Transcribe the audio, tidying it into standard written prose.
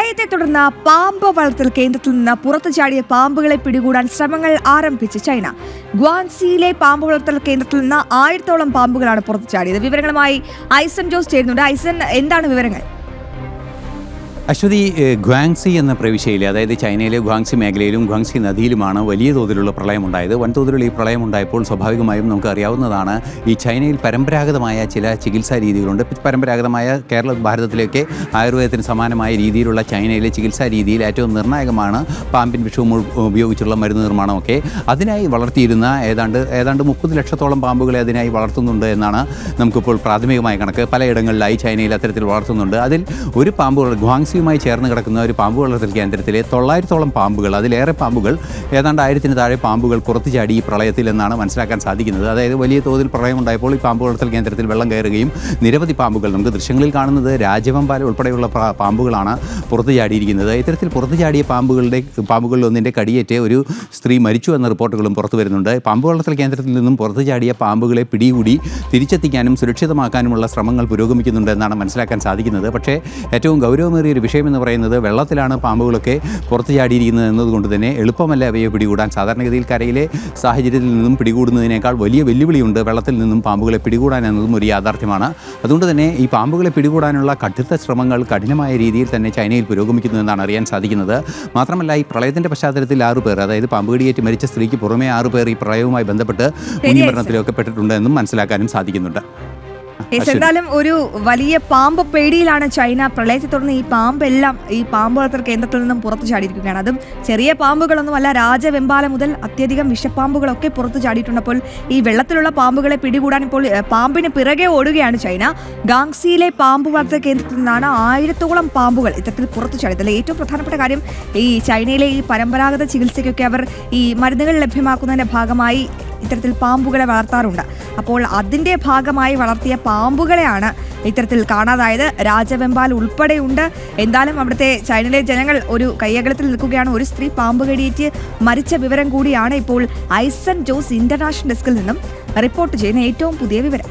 പ്രളയത്തെ തുടർന്ന് പാമ്പ് വളർത്തൽ കേന്ദ്രത്തിൽ നിന്ന് പുറത്തു ചാടിയ പാമ്പുകളെ പിടികൂടാൻ ശ്രമങ്ങൾ ആരംഭിച്ച് ചൈന. ഗ്വാങ്സിയിലെ പാമ്പ് വളർത്തൽ കേന്ദ്രത്തിൽ നിന്ന് 1000-ഓളം പാമ്പുകളാണ് പുറത്തു ചാടിയത്. വിവരങ്ങളുമായി ഐസൻ ജോസ് ചേരുന്നുണ്ട്. ഐസൻ, എന്താണ് വിവരങ്ങൾ? അശ്വതി, ഗ്വാങ്സി എന്ന പ്രവിശ്യയിൽ, അതായത് ചൈനയിലെ ഗ്വാങ്സി മേഖലയിലും ഗ്വാങ്സി നദിയിലുമാണ് വലിയ തോതിലുള്ള പ്രളയമുണ്ടായത്. വൻതോതിലുള്ള ഈ പ്രളയമുണ്ടായപ്പോൾ സ്വാഭാവികമായും നമുക്ക് അറിയാവുന്നതാണ്, ഈ ചൈനയിൽ പരമ്പരാഗതമായ ചില ചികിത്സാ രീതികളുണ്ട്. പരമ്പരാഗതമായ ഭാരതത്തിലേക്ക് ആയുർവേദത്തിന് സമാനമായ രീതിയിലുള്ള ചൈനയിലെ ചികിത്സാ രീതിയിൽ ഏറ്റവും നിർണായകമാണ് പാമ്പിൻ വിഷവും ഉപയോഗിച്ചുള്ള മരുന്ന് നിർമ്മാണമൊക്കെ. അതിനായി വളർത്തിയിരുന്ന ഏതാണ്ട് 30 ലക്ഷത്തോളം പാമ്പുകളെ അതിനായി വളർത്തുന്നുണ്ട് എന്നാണ് നമുക്കിപ്പോൾ പ്രാഥമികമായ കണക്ക്. പലയിടങ്ങളിലായി ചൈനയിൽ അത്തരത്തിൽ വളർത്തുന്നുണ്ട്. അതിൽ ഒരു പാമ്പുകൾ ഗ്വാങ്സി ചേർന്ന് കിടക്കുന്ന ഒരു പാമ്പ് വളർത്തൽ കേന്ദ്രത്തിലെ 900-ഓളം പാമ്പുകൾ, അതിലേറെ പാമ്പുകൾ, ഏതാണ്ട് 1000-ന് താഴെ പാമ്പുകൾ പുറത്തു ചാടി ഈ പ്രളയത്തിൽ എന്നാണ് മനസ്സിലാക്കാൻ സാധിക്കുന്നത്. അതായത് വലിയ തോതിൽ പ്രളയമുണ്ടായപ്പോൾ ഈ പാമ്പ് വളർത്തൽ കേന്ദ്രത്തിൽ വെള്ളം കയറുകയും നിരവധി പാമ്പുകൾ, നമുക്ക് ദൃശ്യങ്ങളിൽ കാണുന്നത് രാജവെമ്പാല ഉൾപ്പെടെയുള്ള പാമ്പുകളാണ് പുറത്തു ചാടിയിരിക്കുന്നത്. ഇത്തരത്തിൽ പുറത്തു ചാടിയ പാമ്പുകളിലൊന്നിൻ്റെ കടിയേറ്റ് ഒരു സ്ത്രീ മരിച്ചു എന്ന റിപ്പോർട്ടുകളും പുറത്തു വരുന്നുണ്ട്. പാമ്പ് വളർത്തൽ കേന്ദ്രത്തിൽ നിന്നും പുറത്തു ചാടിയ പാമ്പുകളെ പിടികൂടി തിരിച്ചെത്തിക്കാനും സുരക്ഷിതമാക്കാനുമുള്ള ശ്രമങ്ങൾ പുരോഗമിക്കുന്നുണ്ട് എന്നാണ് മനസ്സിലാക്കാൻ സാധിക്കുന്നത്. പക്ഷേ ഏറ്റവും ഗൗരവമേറിയ വിഷയമെന്ന് പറയുന്നത്, വെള്ളത്തിലാണ് പാമ്പുകളൊക്കെ പുറത്തു ചാടിയിരിക്കുന്നത് എന്നതുകൊണ്ട് തന്നെ എളുപ്പമല്ല അവയെ പിടികൂടാൻ. സാധാരണഗതിയിൽ കരയിലെ സാഹചര്യത്തിൽ നിന്നും പിടികൂടുന്നതിനേക്കാൾ വലിയ വെല്ലുവിളിയുണ്ട് വെള്ളത്തിൽ നിന്നും പാമ്പുകളെ പിടികൂടാൻ എന്നതും ഒരു യാഥാർത്ഥ്യമാണ്. അതുകൊണ്ട് തന്നെ ഈ പാമ്പുകളെ പിടികൂടാനുള്ള കടുത്ത ശ്രമങ്ങൾ കഠിനമായ രീതിയിൽ തന്നെ ചൈനയിൽ പുരോഗമിക്കുന്നു എന്നാണ് അറിയാൻ സാധിക്കുന്നത്. മാത്രമല്ല, ഈ പ്രളയത്തിൻ്റെ പശ്ചാത്തലത്തിൽ 6 പേർ, അതായത് പാമ്പ് കടിയേറ്റ് മരിച്ച സ്ത്രീക്ക് പുറമെ 6 പേർ ഈ പ്രളയവുമായി ബന്ധപ്പെട്ട് മുങ്ങിമരണത്തിലൊക്കെ പെട്ടിട്ടുണ്ട് എന്നും മനസ്സിലാക്കാനും സാധിക്കുന്നുണ്ട്. എന്തായാലും ഒരു വലിയ പാമ്പ് പേടിയിലാണ് ചൈന. പ്രളയത്തെ തുടർന്ന് ഈ പാമ്പെല്ലാം ഈ പാമ്പ് വളർത്തൽ കേന്ദ്രത്തിൽ നിന്നും പുറത്തു ചാടിയിരിക്കുകയാണ്. അതും ചെറിയ പാമ്പുകളൊന്നുമല്ല, രാജവെമ്പാല മുതൽ അത്യധികം വിഷപ്പാമ്പുകളൊക്കെ പുറത്തു ചാടിയിട്ടുണ്ടപ്പോൾ ഈ വെള്ളത്തിലുള്ള പാമ്പുകളെ പിടികൂടാൻ ഇപ്പോൾ പാമ്പിന് പിറകെ ഓടുകയാണ് ചൈന. ഗാങ്സിയിലെ പാമ്പ് വളർത്തൽ കേന്ദ്രത്തിൽ നിന്നാണ് 1000-ഓളം പാമ്പുകൾ ഇത്തരത്തിൽ പുറത്തു ചാടിയത്. അതിൽ ഏറ്റവും പ്രധാനപ്പെട്ട കാര്യം, ഈ ചൈനയിലെ ഈ പരമ്പരാഗത ചികിത്സയ്ക്കൊക്കെ അവർ ഈ മരുന്നുകൾ ലഭ്യമാക്കുന്നതിൻ്റെ ഭാഗമായി ഇത്തരത്തിൽ പാമ്പുകളെ വളർത്താറുണ്ട്. അപ്പോൾ അതിൻ്റെ ഭാഗമായി വളർത്തിയ പാമ്പുകളെയാണ് ഇത്തരത്തിൽ കാണാതായത്. രാജവെമ്പാൽ ഉൾപ്പെടെയുണ്ട്. എന്തായാലും അവിടുത്തെ ചൈനയിലെ ജനങ്ങൾ ഒരു കയ്യകലത്തിൽ നിൽക്കുകയാണ്. ഒരു സ്ത്രീ പാമ്പ് കടിയേറ്റ് മരിച്ച വിവരം കൂടിയാണ് ഇപ്പോൾ ഐസൻ ജോസ് ഇന്റർനാഷണൽ ഡെസ്കിൽ നിന്നും റിപ്പോർട്ട് ചെയ്യുന്ന ഏറ്റവും പുതിയ വിവരം.